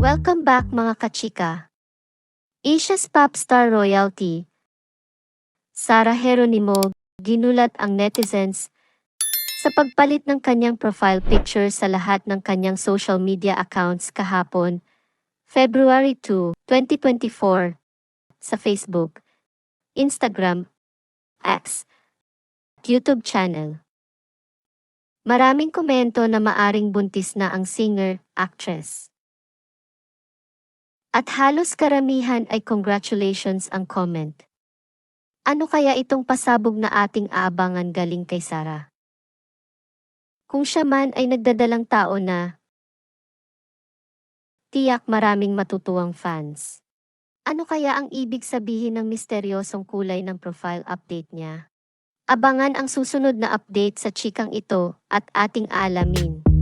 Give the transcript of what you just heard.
Welcome back mga kachika. Asia's pop star royalty, Sarah Geronimo, ginulat ang netizens sa pagpalit ng kanyang profile picture sa lahat ng kanyang social media accounts kahapon, February 2, 2024, sa Facebook, Instagram, X, YouTube channel. Maraming komento na maaring buntis na ang singer, actress. At halos karamihan ay congratulations ang comment. Ano kaya itong pasabog na ating aabangan galing kay Sarah? Kung siya man ay nagdadalang tao na, tiyak maraming matutuwang fans. Ano kaya ang ibig sabihin ng misteryosong kulay ng profile update niya? Abangan ang susunod na update sa chikang ito at ating alamin.